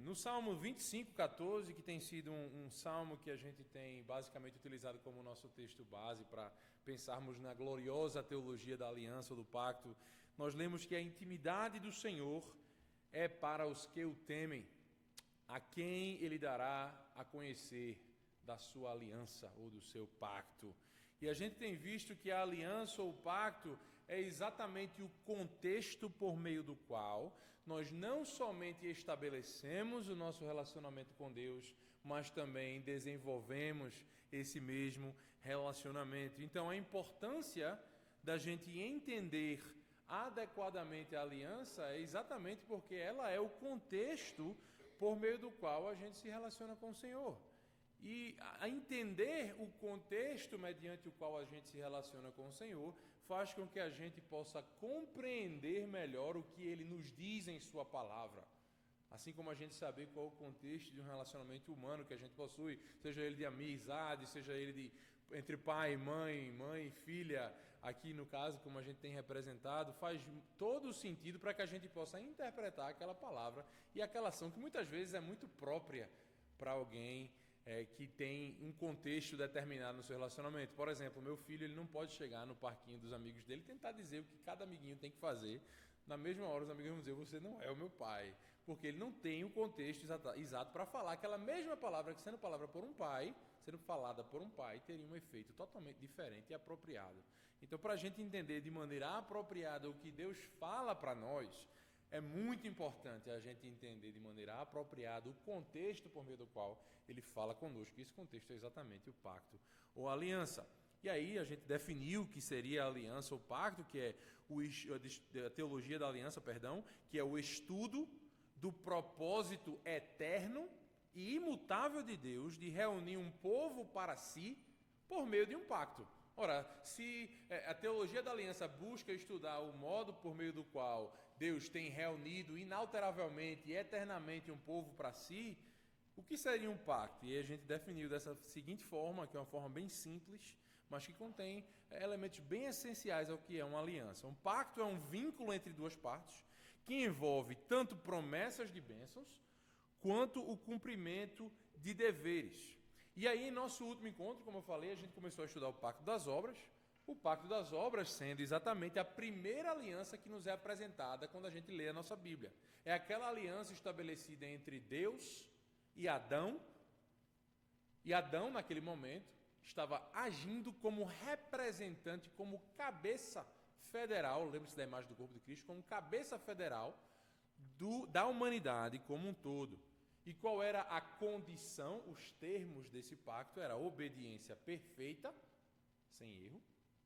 No Salmo 25:14, que tem sido um salmo que a gente tem basicamente utilizado como nosso texto base para pensarmos na gloriosa teologia da aliança ou do pacto, nós lemos que a intimidade do Senhor é para os que o temem, a quem ele dará a conhecer da sua aliança ou do seu pacto. E a gente tem visto que a aliança ou o pacto é exatamente o contexto por meio do qual nós não somente estabelecemos o nosso relacionamento com Deus, mas também desenvolvemos esse mesmo relacionamento. Então, a importância da gente entender adequadamente a aliança é exatamente porque ela é o contexto por meio do qual a gente se relaciona com o Senhor. E a entender o contexto mediante o qual a gente se relaciona com o Senhor faz com que a gente possa compreender melhor o que Ele nos diz em Sua palavra. Assim como a gente saber qual é o contexto de um relacionamento humano que a gente possui, seja ele de amizade, seja ele entre pai e mãe, mãe e filha, aqui no caso, como a gente tem representado, faz todo o sentido para que a gente possa interpretar aquela palavra e aquela ação que muitas vezes é muito própria para alguém que tem um contexto determinado no seu relacionamento. Por exemplo, meu filho ele não pode chegar no parquinho dos amigos dele e tentar dizer o que cada amiguinho tem que fazer. Na mesma hora os amigos vão dizer, você não é o meu pai, porque ele não tem o contexto exato para falar aquela mesma palavra que sendo palavra por um pai, sendo falada por um pai, teria um efeito totalmente diferente e apropriado. Então, para a gente entender de maneira apropriada o que Deus fala para nós, é muito importante a gente entender de maneira apropriada o contexto por meio do qual ele fala conosco. Esse contexto é exatamente o pacto ou a aliança. E aí a gente definiu o que seria a aliança ou pacto, que é a teologia da aliança, que é o estudo do propósito eterno e imutável de Deus de reunir um povo para si por meio de um pacto. Ora, se a teologia da aliança busca estudar o modo por meio do qual Deus tem reunido inalteravelmente e eternamente um povo para si, o que seria um pacto? E a gente definiu dessa seguinte forma, que é uma forma bem simples, mas que contém elementos bem essenciais ao que é uma aliança. Um pacto é um vínculo entre duas partes que envolve tanto promessas de bênçãos quanto o cumprimento de deveres. E aí, em nosso último encontro, como eu falei, a gente começou a estudar o Pacto das Obras, o Pacto das Obras sendo exatamente a primeira aliança que nos é apresentada quando a gente lê a nossa Bíblia. É aquela aliança estabelecida entre Deus e Adão naquele momento, estava agindo como representante, como cabeça federal, lembre-se da imagem do corpo de Cristo, como cabeça federal da humanidade como um todo. E qual era a condição, os termos desse pacto? Era obediência perfeita, sem erro,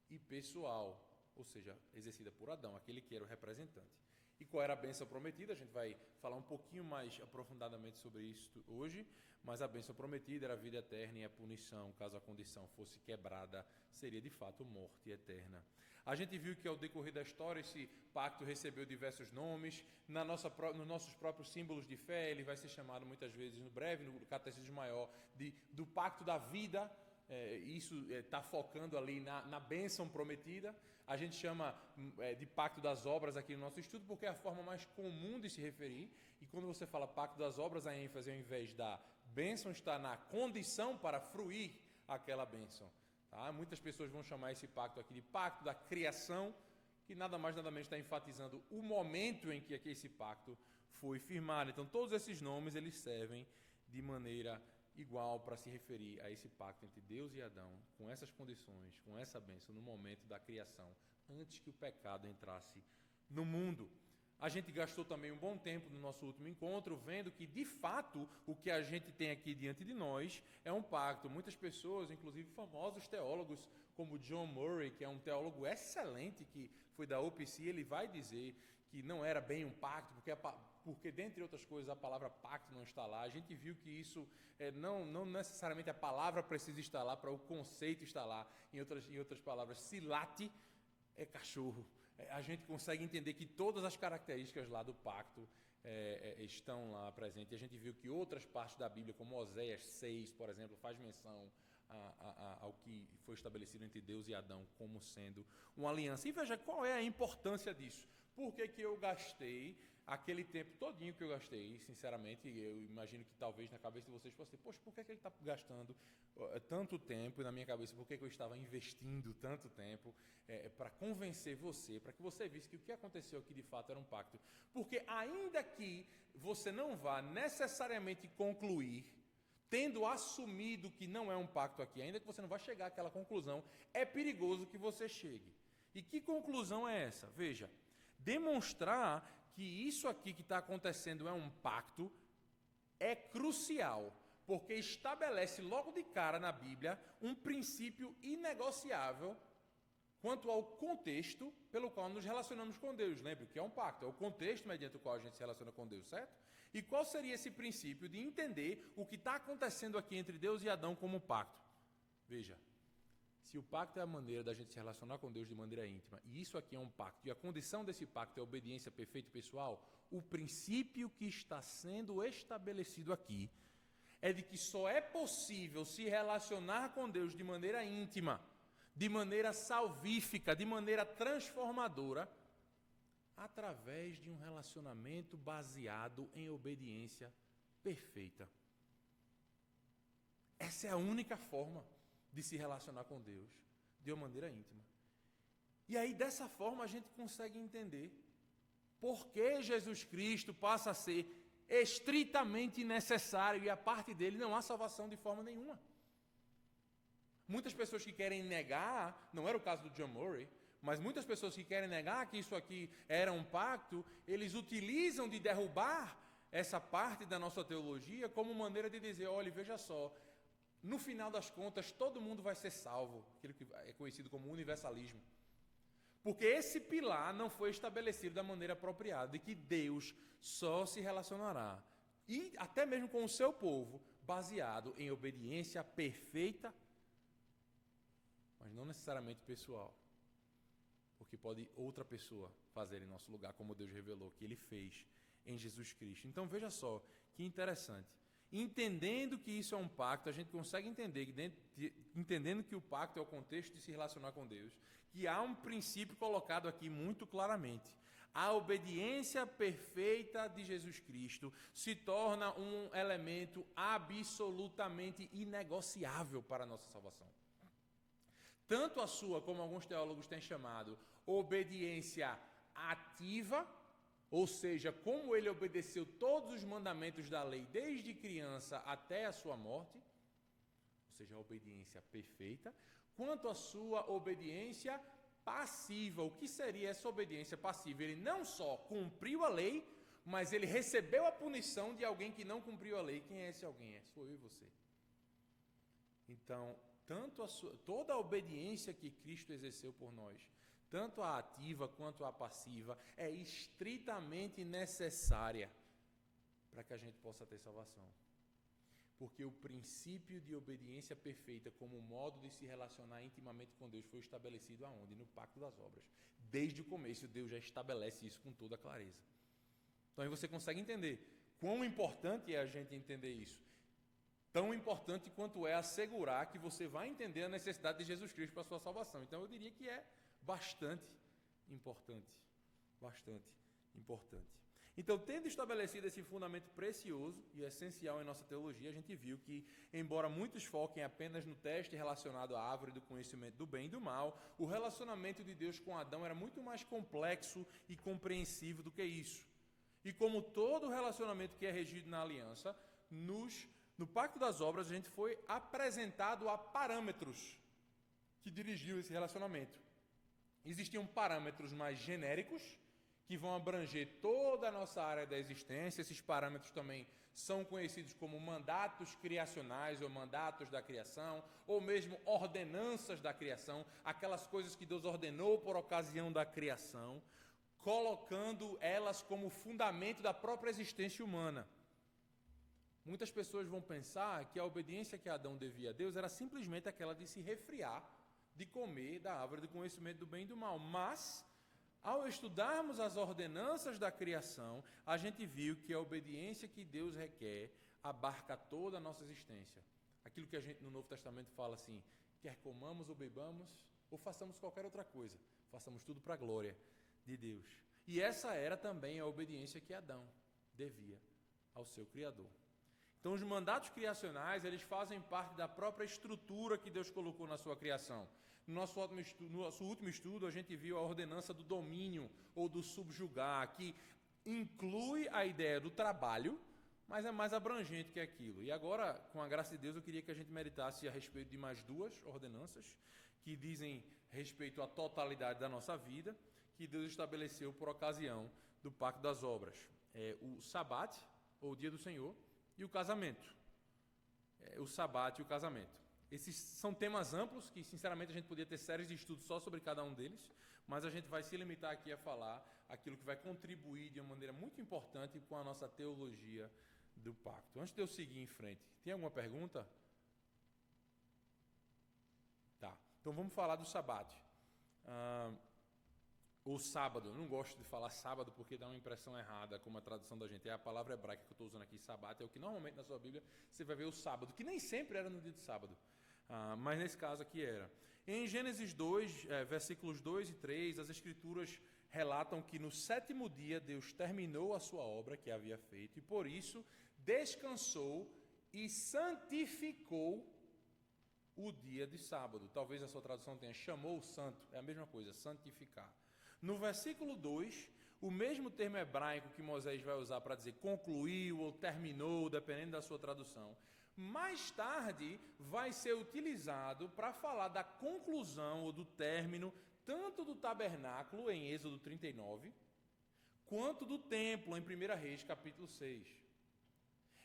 e pessoal, ou seja, exercida por Adão, aquele que era o representante. E qual era a bênção prometida? A gente vai falar um pouquinho mais aprofundadamente sobre isso hoje, mas a bênção prometida era a vida eterna e a punição, caso a condição fosse quebrada, seria de fato morte eterna. A gente viu que ao decorrer da história esse pacto recebeu diversos nomes, nos nossos próprios símbolos de fé, ele vai ser chamado muitas vezes no breve, no Catecismo Maior, do pacto da vida. Isso está focando ali na bênção prometida. A gente chama de pacto das obras aqui no nosso estudo, porque é a forma mais comum de se referir. E quando você fala pacto das obras, a ênfase, ao invés da bênção, está na condição para fruir aquela bênção. Tá? Muitas pessoas vão chamar esse pacto aqui de pacto da criação, que nada mais nada menos está enfatizando o momento em que esse pacto foi firmado. Então, todos esses nomes eles servem de maneira igual para se referir a esse pacto entre Deus e Adão, com essas condições, com essa bênção, no momento da criação, antes que o pecado entrasse no mundo. A gente gastou também um bom tempo no nosso último encontro, vendo que, de fato, o que a gente tem aqui diante de nós é um pacto. Muitas pessoas, inclusive famosos teólogos, como John Murray, que é um teólogo excelente, que foi da OPC, ele vai dizer que não era bem um pacto, porque dentre outras coisas, a palavra pacto não está lá. A gente viu que isso, não necessariamente a palavra precisa estar lá para o conceito estar lá. Em outras palavras, se late, é cachorro. A gente consegue entender que todas as características lá do pacto estão lá presentes. E a gente viu que outras partes da Bíblia, como Oséias 6, por exemplo, faz menção ao que foi estabelecido entre Deus e Adão como sendo uma aliança. E veja qual é a importância disso. Por que eu gastei aquele tempo todinho que eu gastei, sinceramente, eu imagino que talvez na cabeça de vocês fosse, poxa, por que ele está gastando tanto tempo? E na minha cabeça, por que eu estava investindo tanto tempo para convencer você, para que você visse que o que aconteceu aqui de fato era um pacto? Porque ainda que você não vá necessariamente concluir, tendo assumido que não é um pacto aqui, ainda que você não vá chegar àquela conclusão, é perigoso que você chegue. E que conclusão é essa? Veja, demonstrar que isso aqui que está acontecendo é um pacto é crucial, porque estabelece logo de cara na Bíblia um princípio inegociável quanto ao contexto pelo qual nos relacionamos com Deus. Lembre que é um pacto, é o contexto mediante o qual a gente se relaciona com Deus, certo? E qual seria esse princípio de entender o que está acontecendo aqui entre Deus e Adão como pacto? Veja, se o pacto é a maneira da gente se relacionar com Deus de maneira íntima, e isso aqui é um pacto, e a condição desse pacto é a obediência perfeita e pessoal, o princípio que está sendo estabelecido aqui é de que só é possível se relacionar com Deus de maneira íntima, de maneira salvífica, de maneira transformadora, através de um relacionamento baseado em obediência perfeita. Essa é a única forma de se relacionar com Deus de uma maneira íntima. E aí, dessa forma, a gente consegue entender por que Jesus Cristo passa a ser estritamente necessário e a parte dele não há salvação de forma nenhuma. Muitas pessoas que querem negar, não era o caso do John Murray, mas muitas pessoas que querem negar que isso aqui era um pacto, eles utilizam de derrubar essa parte da nossa teologia como maneira de dizer, olha, veja só, no final das contas, todo mundo vai ser salvo, aquilo que é conhecido como universalismo. Porque esse pilar não foi estabelecido da maneira apropriada, de que Deus só se relacionará, e até mesmo com o seu povo, baseado em obediência perfeita, mas não necessariamente pessoal. Porque pode outra pessoa fazer em nosso lugar, como Deus revelou que Ele fez em Jesus Cristo. Então veja só, que interessante. Entendendo que isso é um pacto, a gente consegue entender, entendendo que o pacto é o contexto de se relacionar com Deus, que há um princípio colocado aqui muito claramente. A obediência perfeita de Jesus Cristo se torna um elemento absolutamente inegociável para a nossa salvação. Tanto a sua, como alguns teólogos têm chamado, obediência ativa, ou seja, como ele obedeceu todos os mandamentos da lei desde criança até a sua morte, ou seja, a obediência perfeita, quanto a sua obediência passiva. O que seria essa obediência passiva? Ele não só cumpriu a lei, mas ele recebeu a punição de alguém que não cumpriu a lei. Quem é esse alguém? Sou eu e você. Então, toda a obediência que Cristo exerceu por nós, tanto a ativa quanto a passiva, é estritamente necessária para que a gente possa ter salvação. Porque o princípio de obediência perfeita como modo de se relacionar intimamente com Deus foi estabelecido aonde? No Pacto das Obras. Desde o começo, Deus já estabelece isso com toda clareza. Então aí você consegue entender quão importante é a gente entender isso. Tão importante quanto é assegurar que você vai entender a necessidade de Jesus Cristo para a sua salvação. Então eu diria que é bastante importante. Bastante importante. Então, tendo estabelecido esse fundamento precioso e essencial em nossa teologia, a gente viu que, embora muitos foquem apenas no teste relacionado à árvore do conhecimento do bem e do mal, o relacionamento de Deus com Adão era muito mais complexo e compreensivo do que isso. E como todo relacionamento que é regido na aliança, no Pacto das Obras a gente foi apresentado a parâmetros que dirigiam esse relacionamento. Existiam parâmetros mais genéricos, que vão abranger toda a nossa área da existência. Esses parâmetros também são conhecidos como mandatos criacionais ou mandatos da criação, ou mesmo ordenanças da criação, aquelas coisas que Deus ordenou por ocasião da criação, colocando elas como fundamento da própria existência humana. Muitas pessoas vão pensar que a obediência que Adão devia a Deus era simplesmente aquela de se refriar, de comer da árvore do conhecimento do bem e do mal, mas ao estudarmos as ordenanças da criação, a gente viu que a obediência que Deus requer abarca toda a nossa existência. Aquilo que a gente no Novo Testamento fala assim, quer comamos ou bebamos, ou façamos qualquer outra coisa, façamos tudo para a glória de Deus. E essa era também a obediência que Adão devia ao seu Criador. Então, os mandatos criacionais, eles fazem parte da própria estrutura que Deus colocou na sua criação. No nosso último estudo, a gente viu a ordenança do domínio ou do subjugar, que inclui a ideia do trabalho, mas é mais abrangente que aquilo. E agora, com a graça de Deus, eu queria que a gente meditasse a respeito de mais duas ordenanças, que dizem respeito à totalidade da nossa vida, que Deus estabeleceu por ocasião do Pacto das Obras. O Sabate, ou o Dia do Senhor, e o casamento. O Sabate e o casamento. Esses são temas amplos que, sinceramente, a gente podia ter séries de estudos só sobre cada um deles, mas a gente vai se limitar aqui a falar aquilo que vai contribuir de uma maneira muito importante com a nossa teologia do pacto. Antes de eu seguir em frente, tem alguma pergunta? Tá. Então vamos falar do Sabate. Ou sábado. Eu não gosto de falar sábado porque dá uma impressão errada, como a tradução da gente. É a palavra hebraica que eu estou usando aqui, Sabate, é o que normalmente na sua Bíblia você vai ver o sábado, que nem sempre era no dia de sábado. Mas nesse caso aqui era. Em Gênesis 2, versículos 2 e 3, as Escrituras relatam que no 7º dia Deus terminou a sua obra que havia feito e por isso descansou e santificou o dia de sábado. Talvez a sua tradução tenha chamou o santo, é a mesma coisa, santificar. No versículo 2, o mesmo termo hebraico que Moisés vai usar para dizer concluiu ou terminou, dependendo da sua tradução, mais tarde vai ser utilizado para falar da conclusão ou do término tanto do tabernáculo, em Êxodo 39, quanto do templo, em 1 Reis, capítulo 6.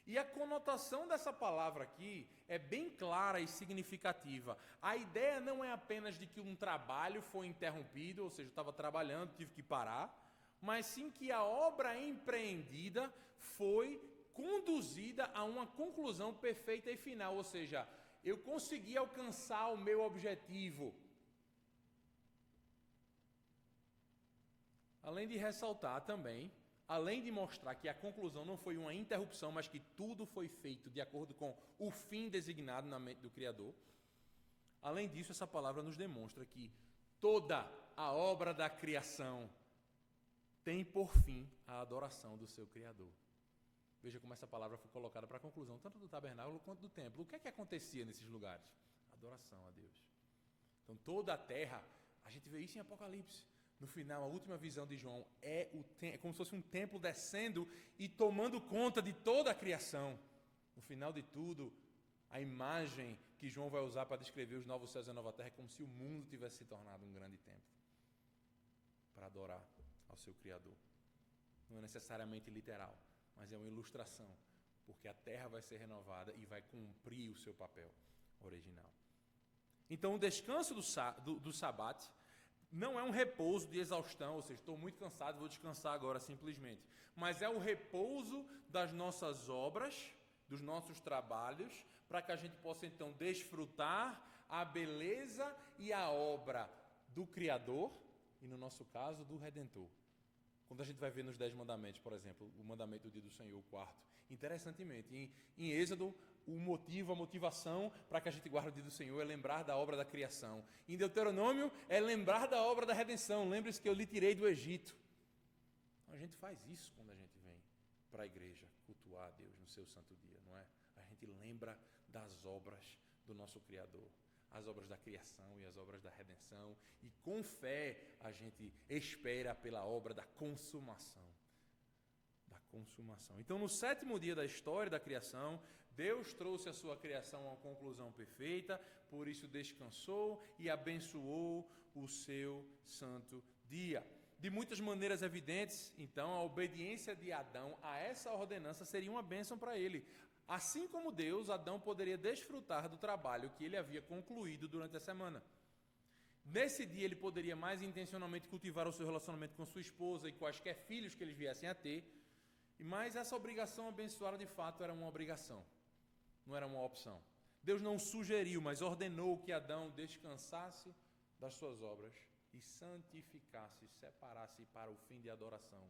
E a conotação dessa palavra aqui é bem clara e significativa. A ideia não é apenas de que um trabalho foi interrompido, ou seja, eu estava trabalhando, tive que parar, mas sim que a obra empreendida foi conduzida a uma conclusão perfeita e final, ou seja, eu consegui alcançar o meu objetivo. Além de ressaltar também, além de mostrar que a conclusão não foi uma interrupção, mas que tudo foi feito de acordo com o fim designado na mente do Criador, além disso, essa palavra nos demonstra que toda a obra da criação tem por fim a adoração do seu Criador. Veja como essa palavra foi colocada para a conclusão, tanto do tabernáculo quanto do templo. O que é que acontecia nesses lugares? Adoração a Deus. Então, toda a terra, a gente vê isso em Apocalipse. No final, a última visão de João é como se fosse um templo descendo e tomando conta de toda a criação. No final de tudo, a imagem que João vai usar para descrever os novos céus e a nova terra é como se o mundo tivesse se tornado um grande templo para adorar ao seu Criador. Não é necessariamente literal, mas é uma ilustração, porque a terra vai ser renovada e vai cumprir o seu papel original. Então, o descanso do Sabate não é um repouso de exaustão, ou seja, estou muito cansado, vou descansar agora simplesmente. Mas é o repouso das nossas obras, dos nossos trabalhos, para que a gente possa então desfrutar a beleza e a obra do Criador e, no nosso caso, do Redentor. Quando a gente vai ver nos 10 mandamentos, por exemplo, o mandamento do dia do Senhor, o 4º, interessantemente, em Êxodo, a motivação para que a gente guarde o dia do Senhor é lembrar da obra da criação. Em Deuteronômio, é lembrar da obra da redenção. Lembre-se que eu lhe tirei do Egito. A gente faz isso quando a gente vem para a igreja cultuar a Deus no seu santo dia, não é? A gente lembra das obras do nosso Criador, as obras da criação e as obras da redenção, e com fé a gente espera pela obra da consumação. Então, no 7º dia da história da criação, Deus trouxe a sua criação a uma conclusão perfeita, por isso descansou e abençoou o seu santo dia. De muitas maneiras evidentes, então, a obediência de Adão a essa ordenança seria uma bênção para ele. Assim como Deus, Adão poderia desfrutar do trabalho que ele havia concluído durante a semana. Nesse dia, ele poderia mais intencionalmente cultivar o seu relacionamento com sua esposa e quaisquer filhos que eles viessem a ter, mas essa obrigação abençoada, de fato, era uma obrigação, não era uma opção. Deus não sugeriu, mas ordenou que Adão descansasse das suas obras e santificasse, separasse para o fim de adoração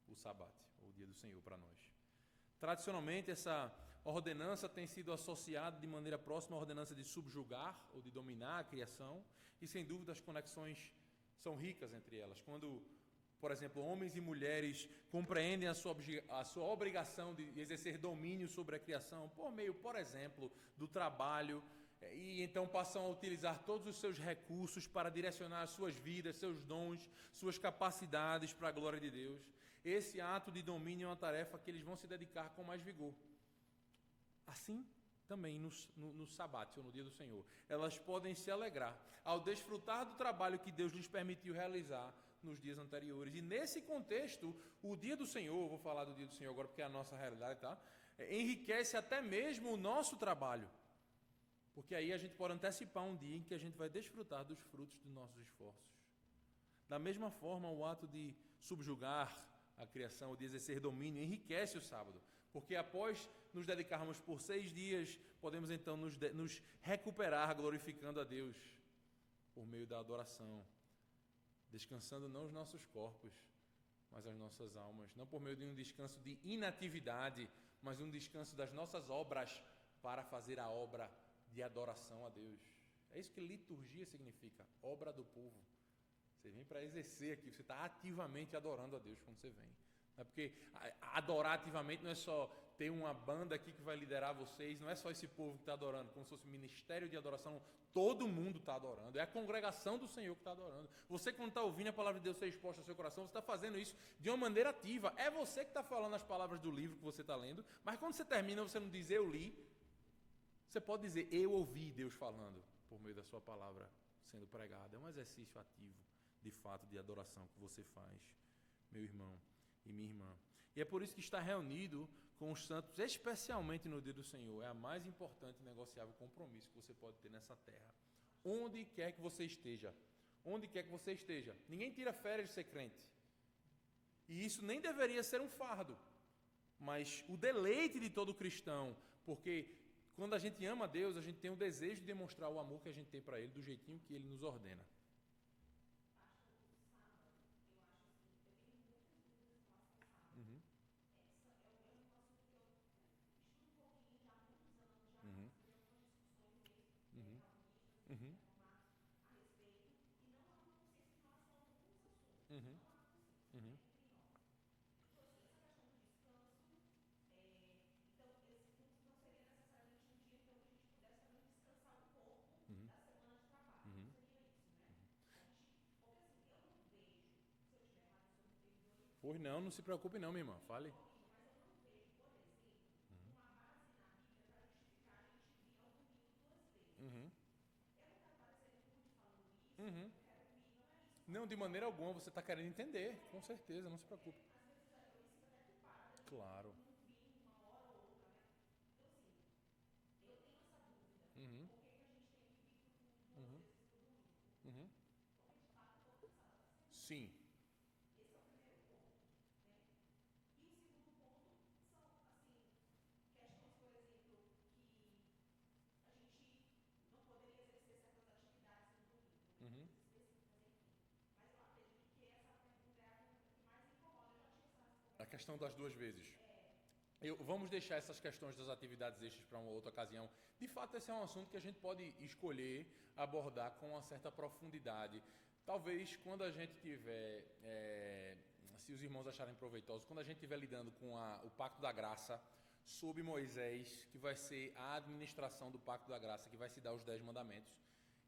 o Sabate, o dia do Senhor para nós. Tradicionalmente, essa ordenança tem sido associada de maneira próxima à ordenança de subjugar ou de dominar a criação, e sem dúvida as conexões são ricas entre elas. Quando Por exemplo, homens e mulheres compreendem a sua obrigação de exercer domínio sobre a criação por meio, por exemplo, do trabalho, e então passam a utilizar todos os seus recursos para direcionar as suas vidas, seus dons, suas capacidades para a glória de Deus. Esse ato de domínio é uma tarefa que eles vão se dedicar com mais vigor. Assim também no sabate, ou no dia do Senhor. Elas podem se alegrar ao desfrutar do trabalho que Deus lhes permitiu realizar nos dias anteriores. E nesse contexto, o dia do Senhor, vou falar do dia do Senhor agora porque é a nossa realidade, tá? Enriquece até mesmo o nosso trabalho. Porque aí a gente pode antecipar um dia em que a gente vai desfrutar dos frutos dos nossos esforços. Da mesma forma, o ato de subjugar a criação, de exercer domínio, enriquece o sábado. Porque após nos dedicarmos por 6 dias, podemos então nos recuperar glorificando a Deus por meio da adoração, descansando não os nossos corpos, mas as nossas almas, não por meio de um descanso de inatividade, mas um descanso das nossas obras para fazer a obra de adoração a Deus. É isso que liturgia significa, obra do povo. Você vem para exercer aqui, você está ativamente adorando a Deus quando você vem. É porque adorar ativamente não é só ter uma banda aqui que vai liderar vocês, não é só esse povo que está adorando, como se fosse um ministério de adoração, todo mundo está adorando, é a congregação do Senhor que está adorando. Você, quando está ouvindo a palavra de Deus ser exposta ao seu coração, você está fazendo isso de uma maneira ativa. É você que está falando as palavras do livro que você está lendo, mas quando você termina, você não diz eu li, você pode dizer eu ouvi Deus falando por meio da sua palavra sendo pregada. É um exercício ativo, de fato, de adoração que você faz, meu irmão e minha irmã. E é por isso que estar reunido com os santos, especialmente no dia do Senhor, é a mais importante e negociável compromisso que você pode ter nessa terra. Onde quer que você esteja. Onde quer que você esteja. Ninguém tira férias de ser crente. E isso nem deveria ser um fardo. Mas o deleite de todo cristão, porque quando a gente ama a Deus, a gente tem o desejo de demonstrar o amor que a gente tem para Ele, do jeitinho que Ele nos ordena. Uhum. Uhum. Uhum. Uhum. Uhum. Pois não, não se preocupe não, minha irmã. Fale. Uhum. Uhum. Não, de maneira alguma, você está querendo entender, com certeza, não se preocupe. Claro. Uhum. Uhum. Uhum. Sim. Uhum. A questão das 2 vezes. Vamos deixar essas questões das atividades extras para uma outra ocasião. De fato, esse é um assunto que a gente pode escolher abordar com uma certa profundidade. Talvez quando a gente tiver, se os irmãos acharem proveitoso, quando a gente estiver lidando com o Pacto da Graça, sob Moisés, que vai ser a administração do Pacto da Graça, que vai se dar os 10 mandamentos,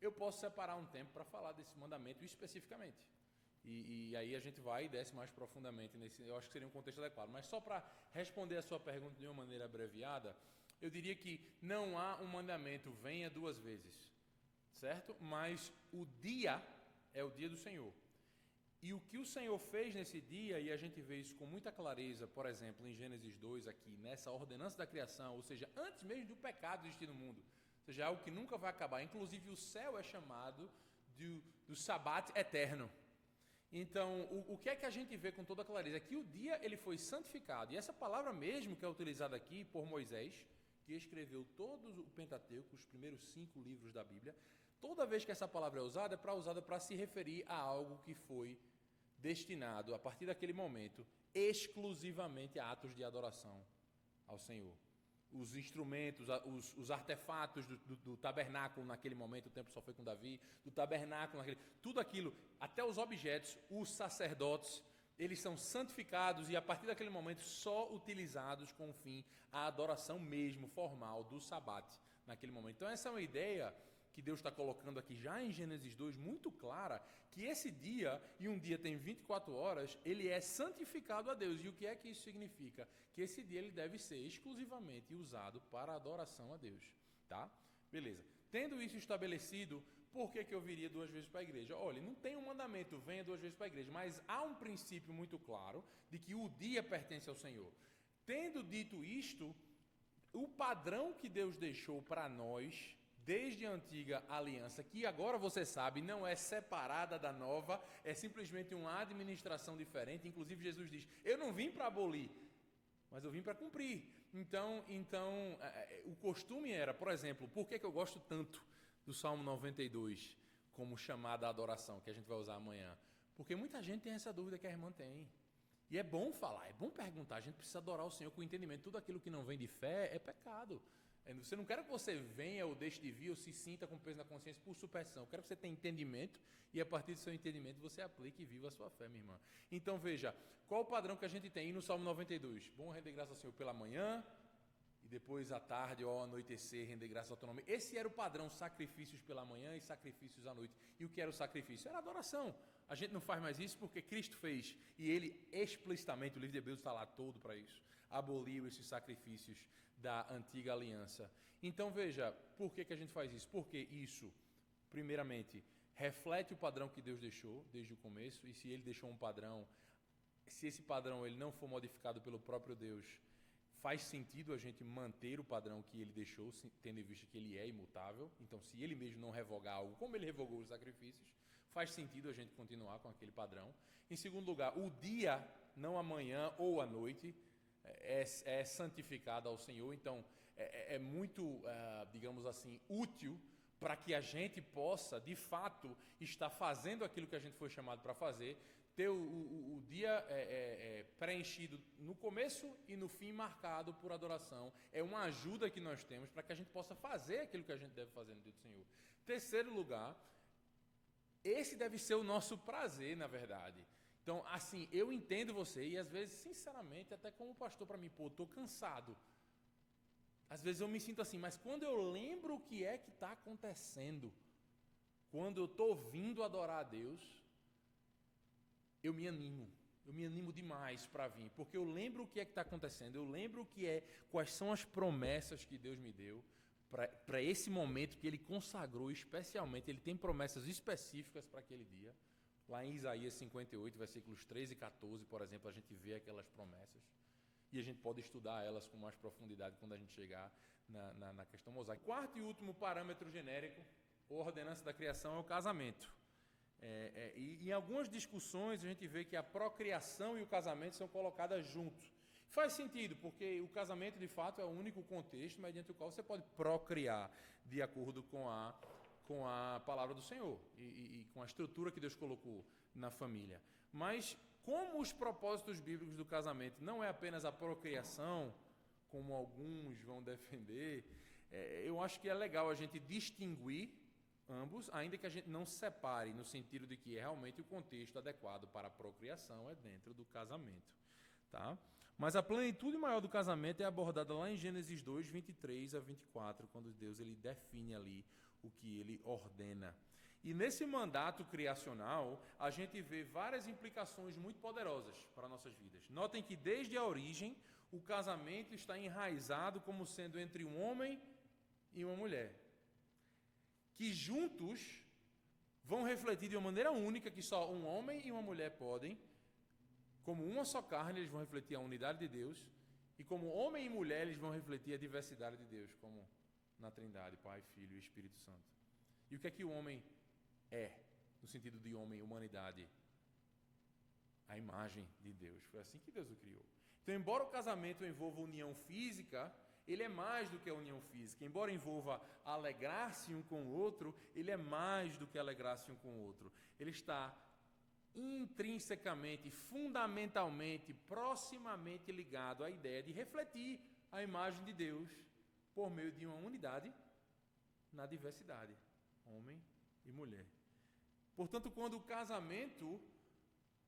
eu posso separar um tempo para falar desse mandamento especificamente. E aí a gente vai e desce mais profundamente nesse. Eu acho que seria um contexto adequado. Mas só para responder a sua pergunta de uma maneira abreviada, eu diria que não há um mandamento venha 2 vezes, certo? Mas o dia é o dia do Senhor. E o que o Senhor fez nesse dia, e a gente vê isso com muita clareza, por exemplo, em Gênesis 2 aqui, nessa ordenança da criação, ou seja, antes mesmo do pecado existir no mundo, ou seja, algo que nunca vai acabar. Inclusive o céu é chamado do sabate eterno. Então, o que é que a gente vê com toda clareza? É que o dia ele foi santificado. E essa palavra mesmo que é utilizada aqui por Moisés, que escreveu todo o Pentateuco, os primeiros 5 livros da Bíblia, toda vez que essa palavra é usada para se referir a algo que foi destinado, a partir daquele momento, exclusivamente a atos de adoração ao Senhor. Os instrumentos, os artefatos do tabernáculo naquele momento, o templo só foi com Davi, do tabernáculo, tudo aquilo, até os objetos, os sacerdotes, eles são santificados e a partir daquele momento só utilizados com o fim a adoração mesmo formal do sabate naquele momento. Então essa é uma ideia que Deus está colocando aqui já em Gênesis 2, muito clara, que esse dia, e um dia tem 24 horas, ele é santificado a Deus. E o que é que isso significa? Que esse dia ele deve ser exclusivamente usado para adoração a Deus. Tá? Beleza. Tendo isso estabelecido, por que eu viria 2 vezes para a igreja? Olha, não tem um mandamento, venha 2 vezes para a igreja, mas há um princípio muito claro de que o dia pertence ao Senhor. Tendo dito isto, o padrão que Deus deixou para nós, desde a antiga aliança, que agora você sabe, não é separada da nova, é simplesmente uma administração diferente. Inclusive Jesus diz, eu não vim para abolir, mas eu vim para cumprir. Então, o costume era, por exemplo, por que eu gosto tanto do Salmo 92 como chamada à adoração, que a gente vai usar amanhã? Porque muita gente tem essa dúvida que a irmã tem. E é bom falar, é bom perguntar, a gente precisa adorar o Senhor com entendimento. Tudo aquilo que não vem de fé é pecado. Você não quer que você venha ou deixe de vir ou se sinta com peso na consciência por superstição. Eu quero que você tenha entendimento e a partir do seu entendimento você aplique e viva a sua fé, minha irmã. Então veja, qual o padrão que a gente tem aí no Salmo 92? Bom render graças ao Senhor pela manhã e depois à tarde ou ao anoitecer render graças ao teu nome. Esse era o padrão, sacrifícios pela manhã e sacrifícios à noite. E o que era o sacrifício? Era adoração. A gente não faz mais isso porque Cristo fez e ele explicitamente, o livro de Hebreus está lá todo para isso, aboliu esses sacrifícios da antiga aliança. Então veja, por que a gente faz isso? Porque isso, primeiramente, reflete o padrão que Deus deixou desde o começo, e se ele deixou um padrão, se esse padrão ele não for modificado pelo próprio Deus, faz sentido a gente manter o padrão que ele deixou, tendo em vista que ele é imutável. Então se ele mesmo não revogar algo, como ele revogou os sacrifícios, faz sentido a gente continuar com aquele padrão. Em segundo lugar, o dia, não a manhã ou a noite, é santificado ao Senhor. Então é muito, digamos assim, útil para que a gente possa, de fato, estar fazendo aquilo que a gente foi chamado para fazer, ter o dia preenchido no começo e no fim marcado por adoração. É uma ajuda que nós temos para que a gente possa fazer aquilo que a gente deve fazer no dia do Senhor. Terceiro lugar, esse deve ser o nosso prazer, na verdade. Então, assim, eu entendo você e às vezes, sinceramente, até como pastor para mim, estou cansado. Às vezes eu me sinto assim, mas quando eu lembro o que é que está acontecendo, quando eu estou vindo adorar a Deus, eu me animo demais para vir, porque eu lembro o que é que está acontecendo, eu lembro quais são as promessas que Deus me deu para esse momento que Ele consagrou especialmente. Ele tem promessas específicas para aquele dia. Lá em Isaías 58, versículos 13 e 14, por exemplo, a gente vê aquelas promessas. E a gente pode estudar elas com mais profundidade quando a gente chegar na questão mosaica. Quarto e último parâmetro genérico, ou ordenança da criação, é o casamento. E em algumas discussões a gente vê que a procriação e o casamento são colocadas juntos. Faz sentido, porque o casamento de fato é o único contexto mediante o qual você pode procriar de acordo com a palavra do Senhor e com a estrutura que Deus colocou na família. Mas como os propósitos bíblicos do casamento não é apenas a procriação, como alguns vão defender, eu acho que é legal a gente distinguir ambos, ainda que a gente não separe, no sentido de que realmente o contexto adequado para a procriação é dentro do casamento. Tá? Mas a plenitude maior do casamento é abordada lá em Gênesis 2, 23 a 24, quando Deus ele define ali o que ele ordena. E nesse mandato criacional, a gente vê várias implicações muito poderosas para nossas vidas. Notem que desde a origem, o casamento está enraizado como sendo entre um homem e uma mulher, que juntos vão refletir de uma maneira única que só um homem e uma mulher podem. Como uma só carne, eles vão refletir a unidade de Deus, e como homem e mulher, eles vão refletir a diversidade de Deus, como na Trindade, Pai, Filho e Espírito Santo. E o que é que o homem é, no sentido de homem, humanidade? A imagem de Deus. Foi assim que Deus o criou. Então, embora o casamento envolva união física, ele é mais do que a união física. Embora envolva alegrar-se um com o outro, ele é mais do que alegrar-se um com o outro. Ele está intrinsecamente, fundamentalmente, proximamente ligado à ideia de refletir a imagem de Deus por meio de uma unidade na diversidade, homem e mulher. Portanto, quando o casamento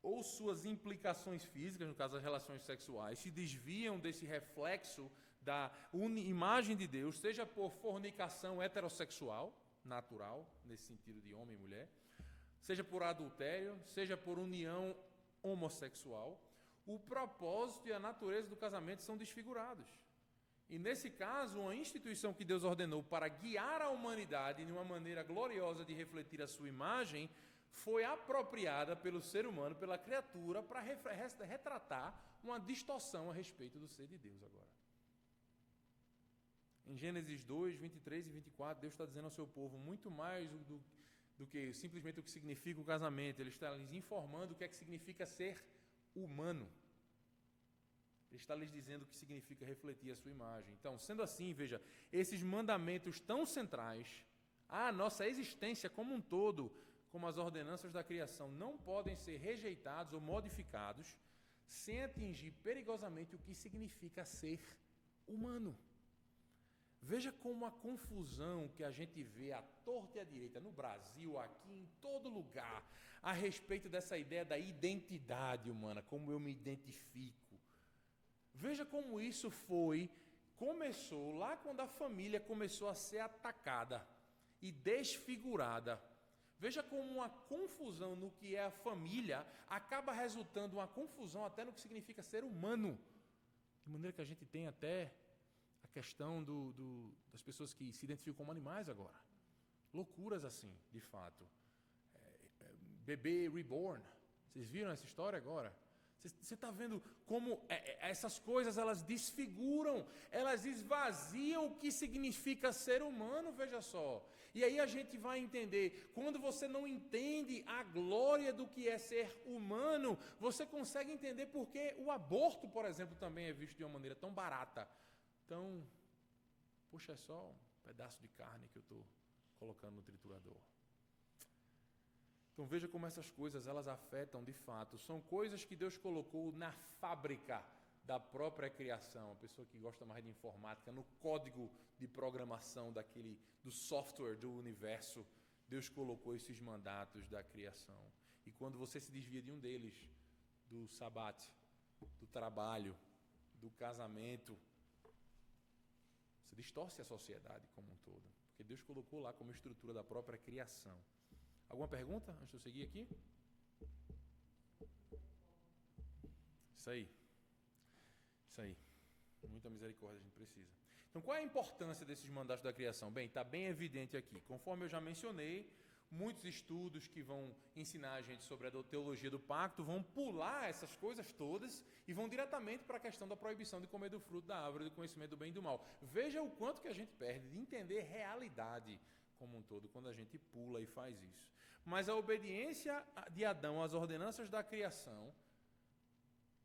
ou suas implicações físicas, no caso as relações sexuais, se desviam desse reflexo da imagem de Deus, seja por fornicação heterossexual, natural, nesse sentido de homem e mulher, seja por adultério, seja por união homossexual, o propósito e a natureza do casamento são desfigurados. E nesse caso, uma instituição que Deus ordenou para guiar a humanidade de uma maneira gloriosa de refletir a sua imagem, foi apropriada pelo ser humano, pela criatura, para retratar uma distorção a respeito do ser de Deus agora. Em Gênesis 2, 23 e 24, Deus está dizendo ao seu povo muito mais do que simplesmente o que significa o casamento. Ele está lhes informando o que é que significa ser humano. Ele está lhes dizendo o que significa refletir a sua imagem. Então, sendo assim, veja, esses mandamentos tão centrais à nossa existência como um todo, como as ordenanças da criação, não podem ser rejeitados ou modificados sem atingir perigosamente o que significa ser humano. Veja como a confusão que a gente vê à torta e à direita, no Brasil, aqui, em todo lugar, a respeito dessa ideia da identidade humana, como eu me identifico. Veja como isso começou lá quando a família começou a ser atacada e desfigurada. Veja como uma confusão no que é a família acaba resultando uma confusão até no que significa ser humano. De maneira que a gente tem até a questão das pessoas que se identificam como animais agora. Loucuras assim, de fato. Bebê reborn. Vocês viram essa história agora? Você está vendo como essas coisas, elas desfiguram, elas esvaziam o que significa ser humano, veja só. E aí a gente vai entender, quando você não entende a glória do que é ser humano, você consegue entender porque o aborto, por exemplo, também é visto de uma maneira tão barata. Então, poxa, é só um pedaço de carne que eu estou colocando no triturador. Então veja como essas coisas, elas afetam de fato. São coisas que Deus colocou na fábrica da própria criação. A pessoa que gosta mais de informática, no código de programação do software do universo, Deus colocou esses mandatos da criação. E quando você se desvia de um deles, do sabat, do trabalho, do casamento, você distorce a sociedade como um todo. Porque Deus colocou lá como estrutura da própria criação. Alguma pergunta antes de eu seguir aqui? Isso aí. Muita misericórdia a gente precisa. Então, qual é a importância desses mandatos da criação? Bem, está bem evidente aqui. Conforme eu já mencionei, muitos estudos que vão ensinar a gente sobre a teologia do pacto vão pular essas coisas todas e vão diretamente para a questão da proibição de comer do fruto da árvore do conhecimento do bem e do mal. Veja o quanto que a gente perde de entender realidade como um todo quando a gente pula e faz isso. Mas a obediência de Adão às ordenanças da criação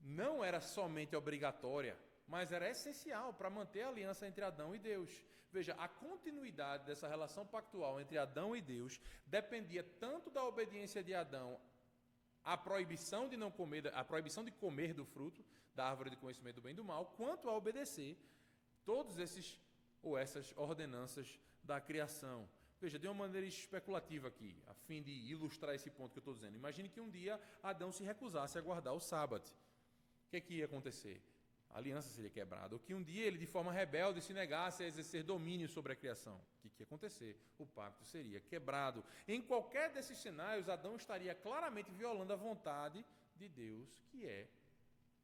não era somente obrigatória, mas era essencial para manter a aliança entre Adão e Deus. Veja, a continuidade dessa relação pactual entre Adão e Deus dependia tanto da obediência de Adão à proibição de comer do fruto da árvore do conhecimento do bem e do mal, quanto a obedecer todos essas ordenanças da criação. Veja, de uma maneira especulativa aqui, a fim de ilustrar esse ponto que eu estou dizendo. Imagine que um dia Adão se recusasse a guardar o sábado. O que ia acontecer? A aliança seria quebrada. Ou que um dia ele, de forma rebelde, se negasse a exercer domínio sobre a criação. O que ia acontecer? O pacto seria quebrado. Em qualquer desses cenários, Adão estaria claramente violando a vontade de Deus, que é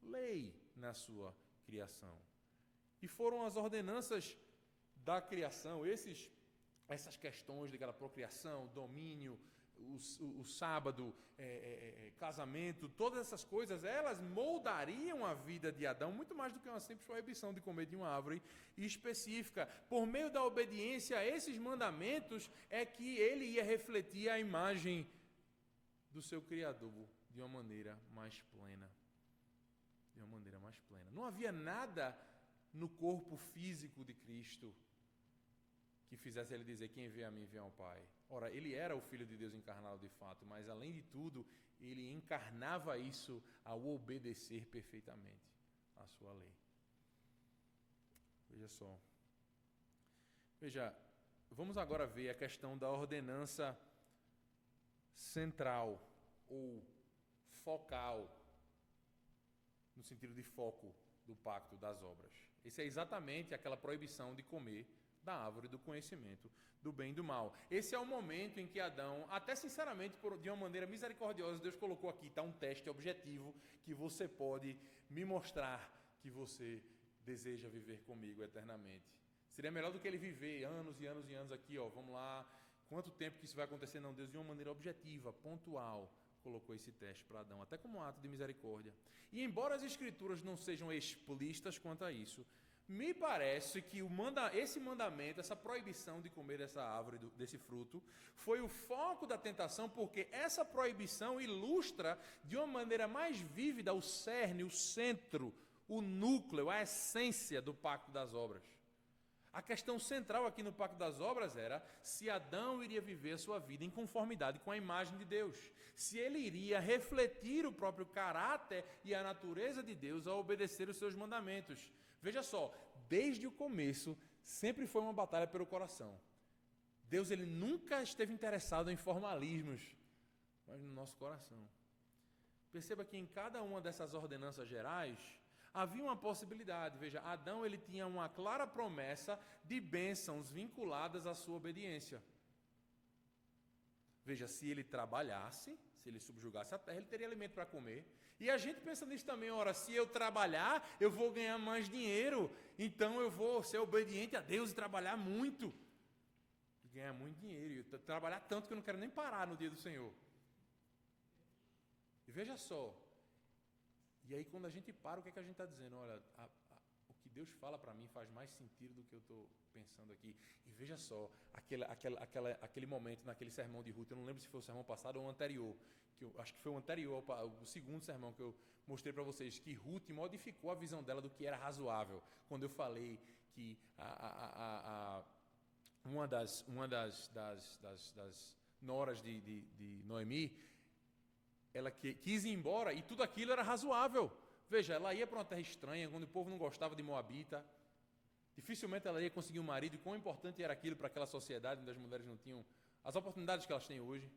lei na sua criação. E foram as ordenanças da criação, essas questões daquela procriação, domínio, o sábado, casamento, todas essas coisas, elas moldariam a vida de Adão muito mais do que uma simples proibição de comer de uma árvore específica. Por meio da obediência a esses mandamentos é que ele ia refletir a imagem do seu Criador de uma maneira mais plena. Não havia nada no corpo físico de Cristo que fizesse ele dizer: quem vê a mim vê ao Pai. Ora, ele era o Filho de Deus encarnado de fato, mas além de tudo, ele encarnava isso ao obedecer perfeitamente à sua lei. Veja só. Vamos agora ver a questão da ordenança central ou focal, no sentido de foco do pacto das obras. Esse é exatamente aquela proibição de comer da árvore do conhecimento do bem e do mal. Esse é o momento em que Adão, até sinceramente, de uma maneira misericordiosa, Deus colocou aqui, está um teste objetivo que você pode me mostrar que você deseja viver comigo eternamente. Seria melhor do que ele viver anos e anos e anos aqui, vamos lá, quanto tempo que isso vai acontecer? Não, Deus de uma maneira objetiva, pontual, colocou esse teste para Adão, até como um ato de misericórdia. E embora as Escrituras não sejam explícitas quanto a isso, me parece que esse mandamento, essa proibição de comer dessa árvore, desse fruto, foi o foco da tentação, porque essa proibição ilustra de uma maneira mais vívida o cerne, o centro, o núcleo, a essência do pacto das obras. A questão central aqui no pacto das obras era se Adão iria viver a sua vida em conformidade com a imagem de Deus, se ele iria refletir o próprio caráter e a natureza de Deus ao obedecer os seus mandamentos. Veja só, desde o começo sempre foi uma batalha pelo coração. Deus ele nunca esteve interessado em formalismos, mas no nosso coração. Perceba que em cada uma dessas ordenanças gerais havia uma possibilidade. Veja, Adão ele tinha uma clara promessa de bênçãos vinculadas à sua obediência. Veja, se ele trabalhasse, se ele subjugasse a terra, ele teria alimento para comer. E a gente pensa nisso também, se eu trabalhar, eu vou ganhar mais dinheiro, então eu vou ser obediente a Deus e trabalhar muito. E ganhar muito dinheiro, e trabalhar tanto que eu não quero nem parar no dia do Senhor. E veja só, e aí quando a gente para, o que é que a gente está dizendo? Olha, o que Deus fala para mim faz mais sentido do que eu estou pensando aqui. E veja só, aquele momento, naquele sermão de Ruth, eu não lembro se foi o sermão passado ou o anterior, que eu acho que foi o anterior, o segundo sermão que eu mostrei para vocês, que Ruth modificou a visão dela do que era razoável. Quando eu falei que uma das noras de Noemi, ela quis ir embora e tudo aquilo era razoável. Veja, ela ia para uma terra estranha, onde o povo não gostava de moabita. Dificilmente ela ia conseguir um marido, e quão importante era aquilo para aquela sociedade onde as mulheres não tinham as oportunidades que elas têm hoje.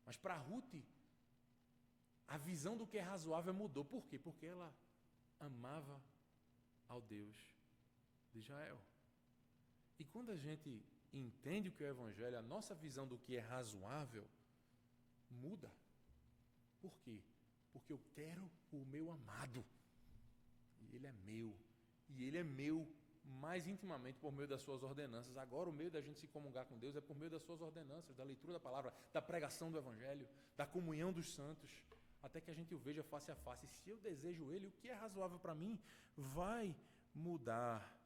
Mas para Ruth, a visão do que é razoável mudou. Por quê? Porque ela amava ao Deus de Israel. E quando a gente entende o que é o Evangelho, a nossa visão do que é razoável muda. Por quê? Porque eu quero o meu amado. E ele é meu. E ele é meu mais intimamente por meio das suas ordenanças. Agora o meio da gente se comungar com Deus é por meio das suas ordenanças, da leitura da palavra, da pregação do Evangelho, da comunhão dos santos, até que a gente o veja face a face. Se eu desejo ele, o que é razoável para mim vai mudar.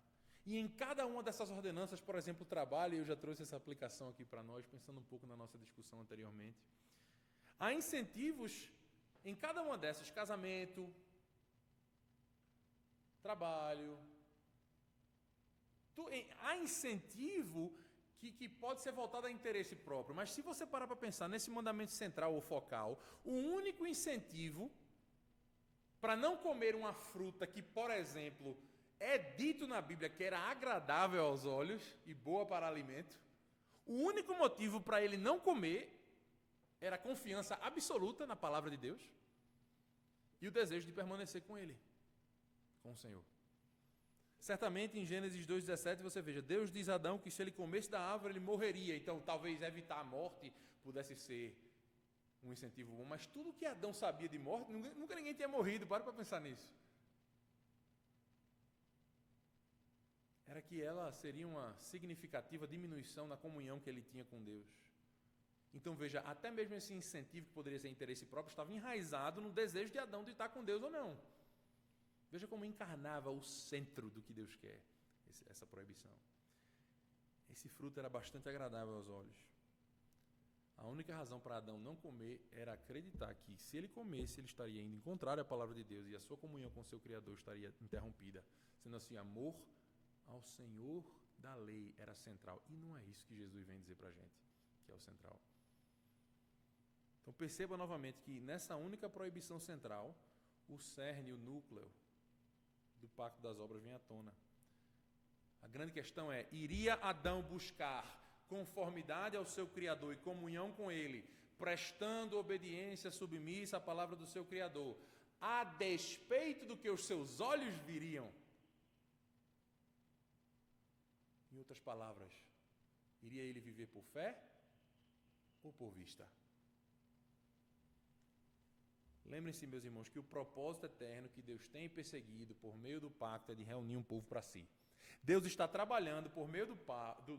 E em cada uma dessas ordenanças, por exemplo, o trabalho, eu já trouxe essa aplicação aqui para nós, pensando um pouco na nossa discussão anteriormente. Há incentivos em cada uma dessas: casamento, trabalho. Há incentivo que pode ser voltado a interesse próprio, mas se você parar para pensar nesse mandamento central ou focal, o único incentivo para não comer uma fruta que, por exemplo, é dito na Bíblia que era agradável aos olhos e boa para alimento, o único motivo para ele não comer era a confiança absoluta na palavra de Deus e o desejo de permanecer com ele, com o Senhor. Certamente em Gênesis 2,17 você veja, Deus diz a Adão que se ele comesse da árvore ele morreria, então talvez evitar a morte pudesse ser um incentivo bom, mas tudo que Adão sabia de morte, nunca ninguém tinha morrido, para pensar nisso. Era que ela seria uma significativa diminuição na comunhão que ele tinha com Deus. Então veja, até mesmo esse incentivo que poderia ser interesse próprio estava enraizado no desejo de Adão de estar com Deus ou não. Veja como encarnava o centro do que Deus quer, essa proibição. Esse fruto era bastante agradável aos olhos. A única razão para Adão não comer era acreditar que se ele comesse, ele estaria indo em contrário à palavra de Deus e a sua comunhão com o seu Criador estaria interrompida. Sendo assim, amor ao Senhor da lei era central. E não é isso que Jesus vem dizer para a gente, que é o central. Então perceba novamente que nessa única proibição central, o cerne, o núcleo do pacto das obras vem à tona. A grande questão é, iria Adão buscar conformidade ao seu Criador e comunhão com ele prestando obediência submissa à palavra do seu Criador, a despeito do que os seus olhos viriam. Em outras palavras, iria ele viver por fé ou por vista? Lembrem-se, meus irmãos, que o propósito eterno que Deus tem perseguido por meio do pacto é de reunir um povo para si. Deus está trabalhando por meio do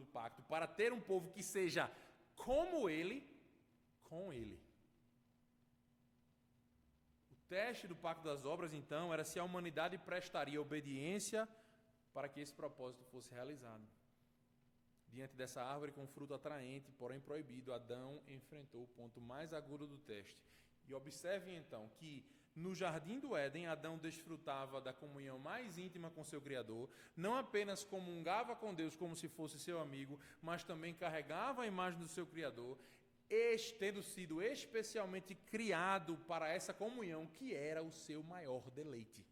pacto para ter um povo que seja como Ele, com Ele. O teste do pacto das obras, então, era se a humanidade prestaria obediência para que esse propósito fosse realizado. Diante dessa árvore com fruto atraente, porém proibido, Adão enfrentou o ponto mais agudo do teste. E observem então que no jardim do Éden, Adão desfrutava da comunhão mais íntima com seu Criador, não apenas comungava com Deus como se fosse seu amigo, mas também carregava a imagem do seu Criador, tendo sido especialmente criado para essa comunhão que era o seu maior deleite.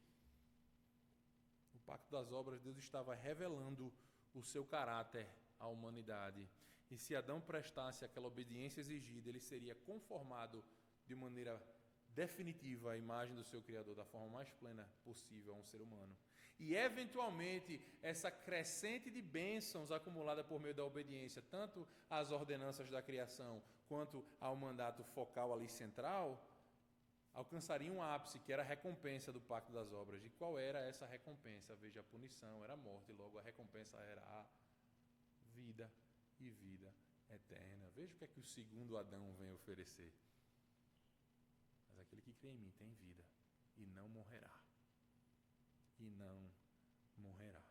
No pacto das obras, Deus estava revelando o seu caráter à humanidade. E se Adão prestasse aquela obediência exigida, ele seria conformado de maneira definitiva à imagem do seu Criador, da forma mais plena possível a um ser humano. E, eventualmente, essa crescente de bênçãos acumulada por meio da obediência, tanto às ordenanças da criação, quanto ao mandato focal ali central, alcançaria um ápice, que era a recompensa do pacto das obras. E qual era essa recompensa? Veja, a punição era a morte, logo a recompensa era a vida e vida eterna. Veja o que é que o segundo Adão vem oferecer. Mas aquele que crê em mim tem vida e não morrerá. E não morrerá.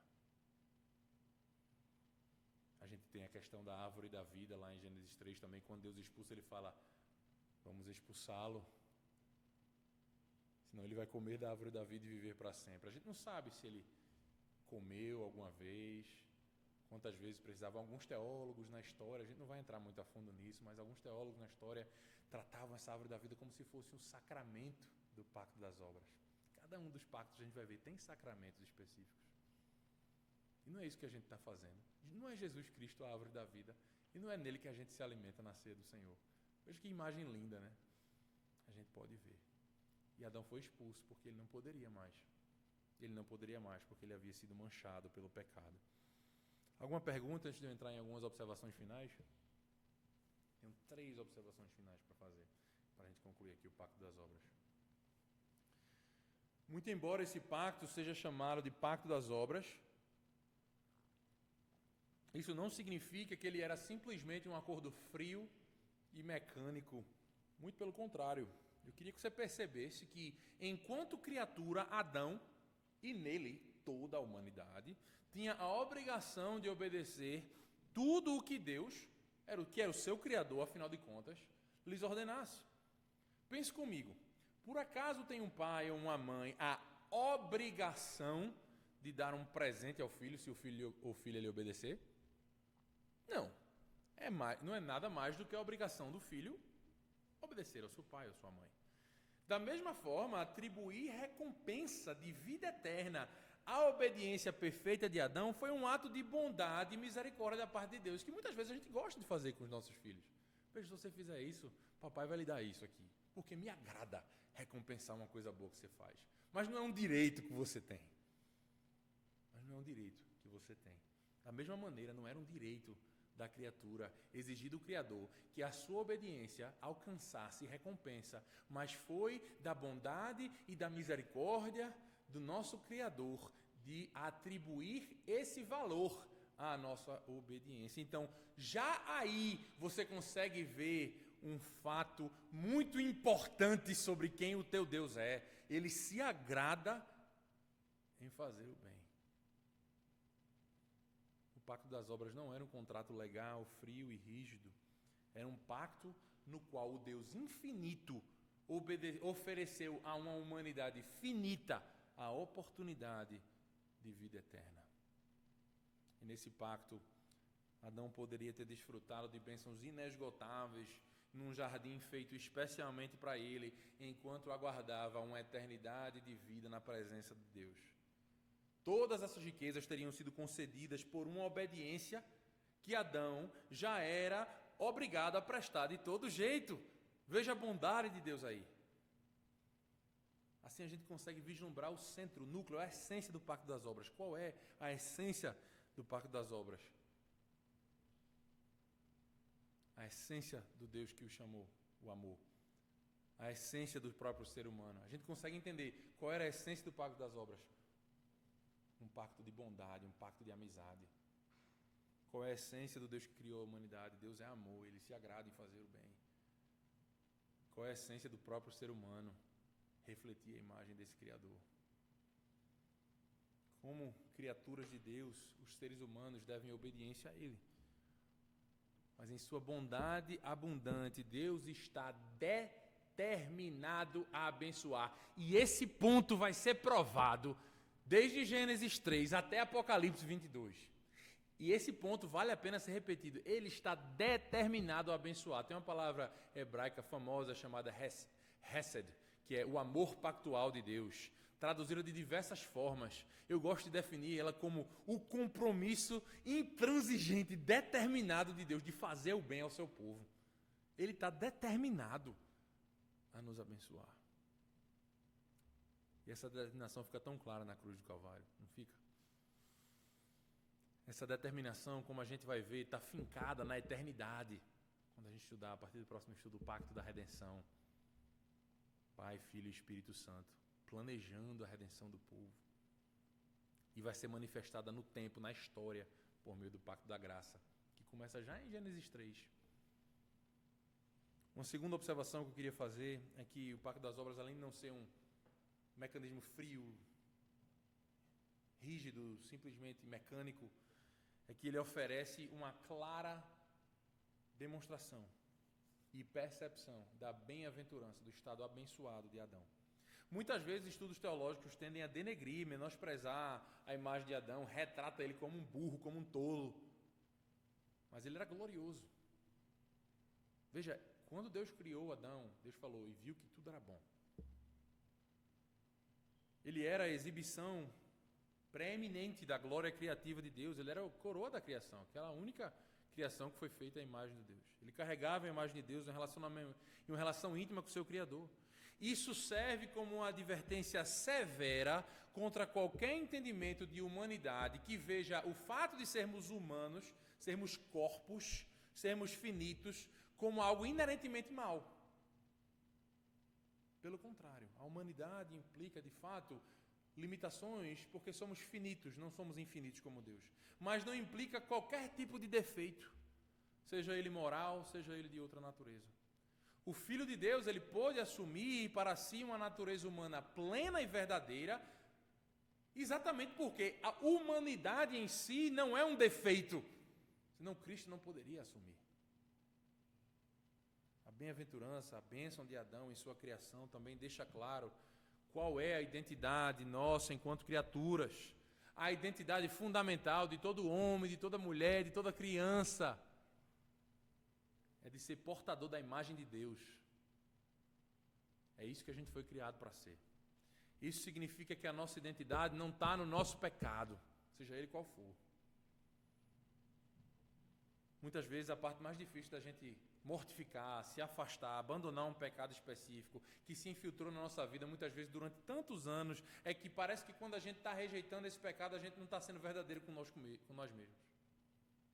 A gente tem a questão da árvore da vida lá em Gênesis 3 também. Quando Deus expulsa, ele fala: vamos expulsá-lo, senão ele vai comer da árvore da vida e viver para sempre. A gente não sabe se ele comeu alguma vez, quantas vezes precisava. Alguns teólogos na história, a gente não vai entrar muito a fundo nisso, mas alguns teólogos na história tratavam essa árvore da vida como se fosse um sacramento do pacto das obras. Cada um dos pactos a gente vai ver tem sacramentos específicos. E não é isso que a gente está fazendo. Não é Jesus Cristo a árvore da vida. E não é nele que a gente se alimenta na ceia do Senhor. Veja que imagem linda, né? A gente pode ver. E Adão foi expulso porque ele não poderia mais. Ele não poderia mais porque ele havia sido manchado pelo pecado. Alguma pergunta antes de eu entrar em algumas observações finais? Tenho 3 observações finais para fazer, para a gente concluir aqui o pacto das obras. Muito embora esse pacto seja chamado de pacto das obras, isso não significa que ele era simplesmente um acordo frio e mecânico. Muito pelo contrário. Eu queria que você percebesse que, enquanto criatura, Adão, e nele toda a humanidade, tinha a obrigação de obedecer tudo o que Deus, que era o seu Criador, afinal de contas, lhes ordenasse. Pense comigo. Por acaso tem um pai ou uma mãe a obrigação de dar um presente ao filho se o filho ou filha lhe obedecer? Não. Não é nada mais do que a obrigação do filho obedecer ao seu pai ou sua mãe. Da mesma forma, atribuir recompensa de vida eterna à obediência perfeita de Adão foi um ato de bondade e misericórdia da parte de Deus, que muitas vezes a gente gosta de fazer com os nossos filhos. Veja, se você fizer isso, papai vai lhe dar isso aqui, porque me agrada recompensar uma coisa boa que você faz. Mas não é um direito que você tem. Da mesma maneira, não era um direito da criatura exigir do Criador que a sua obediência alcançasse recompensa, mas foi da bondade e da misericórdia do nosso Criador de atribuir esse valor à nossa obediência. Então, já aí você consegue ver um fato muito importante sobre quem o teu Deus é. Ele se agrada em fazer o bem. O pacto das obras não era um contrato legal, frio e rígido. Era um pacto no qual o Deus infinito ofereceu a uma humanidade finita a oportunidade de vida eterna. E nesse pacto, Adão poderia ter desfrutado de bênçãos inesgotáveis num jardim feito especialmente para ele, enquanto aguardava uma eternidade de vida na presença de Deus. Todas essas riquezas teriam sido concedidas por uma obediência que Adão já era obrigado a prestar de todo jeito. Veja a bondade de Deus aí. Assim a gente consegue vislumbrar o centro, o núcleo, a essência do pacto das obras. Qual é a essência do pacto das obras? A essência do Deus que o chamou, o amor. A essência do próprio ser humano. A gente consegue entender qual era a essência do pacto das obras. Um pacto de bondade, um pacto de amizade. Qual é a essência do Deus que criou a humanidade? Deus é amor, Ele se agrada em fazer o bem. Qual é a essência do próprio ser humano? Refletir a imagem desse Criador. Como criaturas de Deus, os seres humanos devem obediência a Ele. Mas em sua bondade abundante, Deus está determinado a abençoar. E esse ponto vai ser provado desde Gênesis 3 até Apocalipse 22. E esse ponto vale a pena ser repetido. Ele está determinado a abençoar. Tem uma palavra hebraica famosa chamada hesed, que é o amor pactual de Deus, traduzida de diversas formas. Eu gosto de definir ela como o compromisso intransigente, determinado de Deus de fazer o bem ao seu povo. Ele está determinado a nos abençoar. E essa determinação fica tão clara na cruz do Calvário, não fica? Essa determinação, como a gente vai ver, está fincada na eternidade. Quando a gente estudar, a partir do próximo estudo, o Pacto da Redenção. Pai, Filho e Espírito Santo, planejando a redenção do povo. E vai ser manifestada no tempo, na história, por meio do Pacto da Graça, que começa já em Gênesis 3. Uma segunda observação que eu queria fazer é que o Pacto das Obras, além de não ser um mecanismo frio, rígido, simplesmente mecânico, é que ele oferece uma clara demonstração e percepção da bem-aventurança, do estado abençoado de Adão. Muitas vezes estudos teológicos tendem a denegrir, menosprezar a imagem de Adão, retrata ele como um burro, como um tolo. Mas ele era glorioso. Veja, quando Deus criou Adão, Deus falou e viu que tudo era bom. Ele era a exibição preeminente da glória criativa de Deus. Ele era o coroa da criação, aquela única criação que foi feita à imagem de Deus. Ele carregava a imagem de Deus em uma relação íntima com o seu Criador. Isso serve como uma advertência severa contra qualquer entendimento de humanidade que veja o fato de sermos humanos, sermos corpos, sermos finitos, como algo inerentemente mau. Pelo contrário, a humanidade implica, de fato, limitações, porque somos finitos, não somos infinitos como Deus. Mas não implica qualquer tipo de defeito, seja ele moral, seja ele de outra natureza. O Filho de Deus, ele pôde assumir para si uma natureza humana plena e verdadeira, exatamente porque a humanidade em si não é um defeito, senão Cristo não poderia assumir. A bem-aventurança, a bênção de Adão em sua criação também deixa claro qual é a identidade nossa enquanto criaturas, a identidade fundamental de todo homem, de toda mulher, de toda criança, é de ser portador da imagem de Deus. É isso que a gente foi criado para ser. Isso significa que a nossa identidade não está no nosso pecado, seja ele qual for. Muitas vezes a parte mais difícil da gente mortificar, se afastar, abandonar um pecado específico que se infiltrou na nossa vida muitas vezes durante tantos anos, é que parece que quando a gente está rejeitando esse pecado, a gente não está sendo verdadeiro com nós mesmos.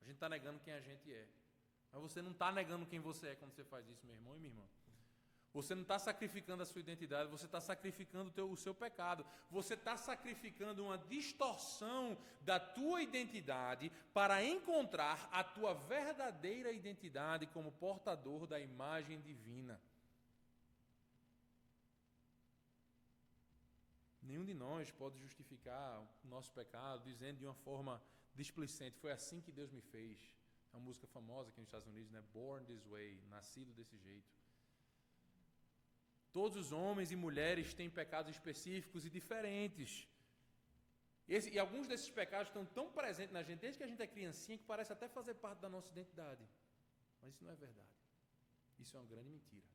A gente está negando quem a gente é. Mas você não está negando quem você é quando você faz isso, meu irmão e minha irmã. Você não está sacrificando a sua identidade, você está sacrificando o seu pecado. Você está sacrificando uma distorção da tua identidade para encontrar a tua verdadeira identidade como portador da imagem divina. Nenhum de nós pode justificar o nosso pecado dizendo de uma forma displicente: foi assim que Deus me fez. É uma música famosa aqui nos Estados Unidos, né? Born this way, nascido desse jeito. Todos os homens e mulheres têm pecados específicos e diferentes. E alguns desses pecados estão tão presentes na gente, desde que a gente é criancinha, que parece até fazer parte da nossa identidade. Mas isso não é verdade. Isso é uma grande mentira.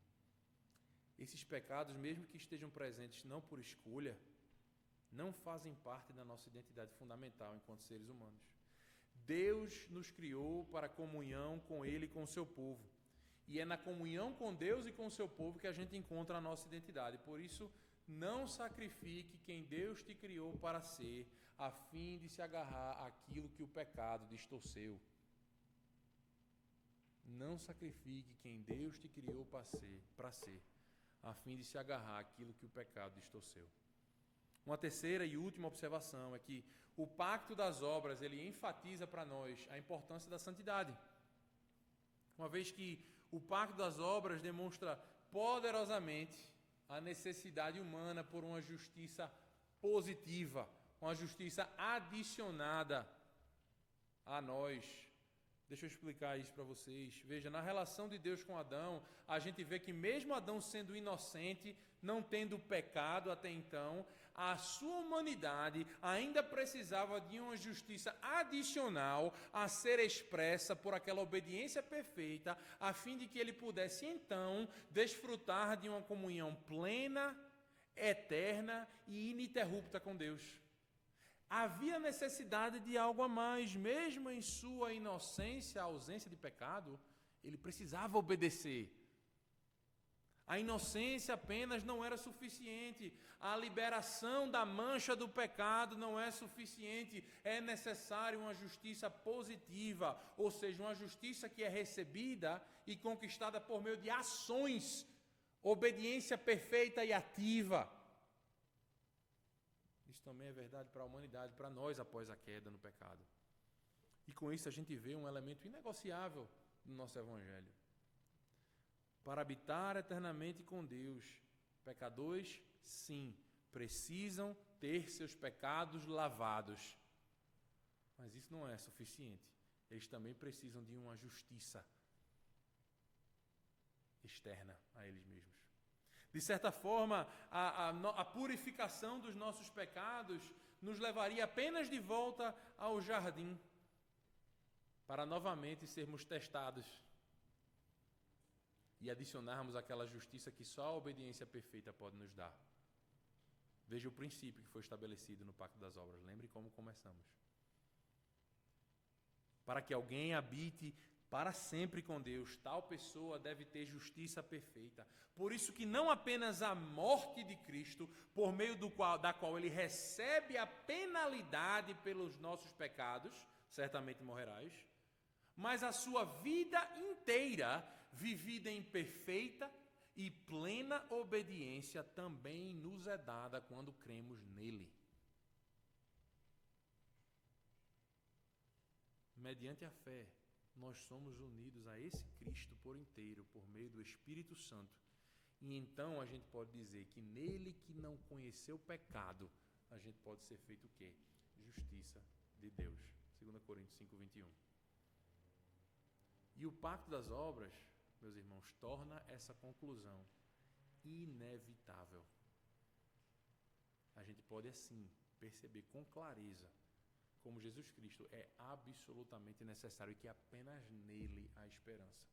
Esses pecados, mesmo que estejam presentes não por escolha, não fazem parte da nossa identidade fundamental enquanto seres humanos. Deus nos criou para comunhão com Ele e com o seu povo. E é na comunhão com Deus e com o seu povo que a gente encontra a nossa identidade. Por isso, não sacrifique quem Deus te criou para ser, a fim de se agarrar àquilo que o pecado distorceu. Não sacrifique quem Deus te criou para ser, a fim de se agarrar àquilo que o pecado distorceu. Uma terceira e última observação é que o pacto das obras, ele enfatiza para nós a importância da santidade. Uma vez que o pacto das obras demonstra poderosamente a necessidade humana por uma justiça positiva, uma justiça adicionada a nós. Deixa eu explicar isso para vocês. Veja, na relação de Deus com Adão, a gente vê que mesmo Adão sendo inocente, não tendo pecado até então, a sua humanidade ainda precisava de uma justiça adicional a ser expressa por aquela obediência perfeita, a fim de que ele pudesse então desfrutar de uma comunhão plena, eterna e ininterrupta com Deus. Havia necessidade de algo a mais, mesmo em sua inocência, a ausência de pecado, ele precisava obedecer. A inocência apenas não era suficiente, a liberação da mancha do pecado não é suficiente, é necessário uma justiça positiva, ou seja, uma justiça que é recebida e conquistada por meio de ações, obediência perfeita e ativa. Isso também é verdade para a humanidade, para nós após a queda no pecado. E com isso a gente vê um elemento inegociável no nosso Evangelho. Para habitar eternamente com Deus, pecadores, sim, precisam ter seus pecados lavados. Mas isso não é suficiente. Eles também precisam de uma justiça externa a eles mesmos. De certa forma, a purificação dos nossos pecados nos levaria apenas de volta ao jardim, para novamente sermos testados e adicionarmos aquela justiça que só a obediência perfeita pode nos dar. Veja o princípio que foi estabelecido no Pacto das Obras. Lembre como começamos. Para que alguém habite para sempre com Deus, tal pessoa deve ter justiça perfeita. Por isso que não apenas a morte de Cristo, por meio da qual ele recebe a penalidade pelos nossos pecados, certamente morrerás, mas a sua vida inteira, vivida em perfeita e plena obediência, também nos é dada quando cremos nele. Mediante a fé, nós somos unidos a esse Cristo por inteiro, por meio do Espírito Santo. E então a gente pode dizer que nele que não conheceu pecado, a gente pode ser feito o quê? Justiça de Deus. 2 Coríntios 5:21. E o pacto das obras, meus irmãos, torna essa conclusão inevitável. A gente pode assim perceber com clareza como Jesus Cristo é absolutamente necessário e que apenas nele há esperança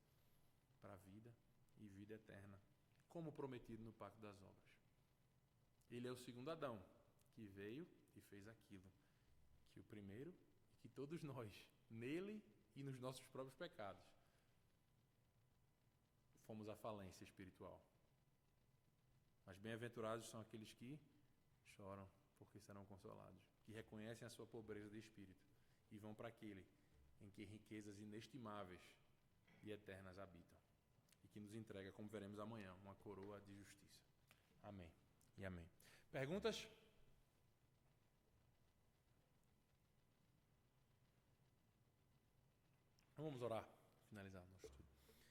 para a vida e vida eterna, como prometido no Pacto das Obras. Ele é o segundo Adão, que veio e fez aquilo que o primeiro e que todos nós, nele e nos nossos próprios pecados, fomos à falência espiritual. Mas bem-aventurados são aqueles que choram, porque serão consolados, que reconhecem a sua pobreza de espírito e vão para aquele em que riquezas inestimáveis e eternas habitam e que nos entrega, como veremos amanhã, uma coroa de justiça. Amém e amém. Perguntas? Vamos orar, finalizar nosso estudo.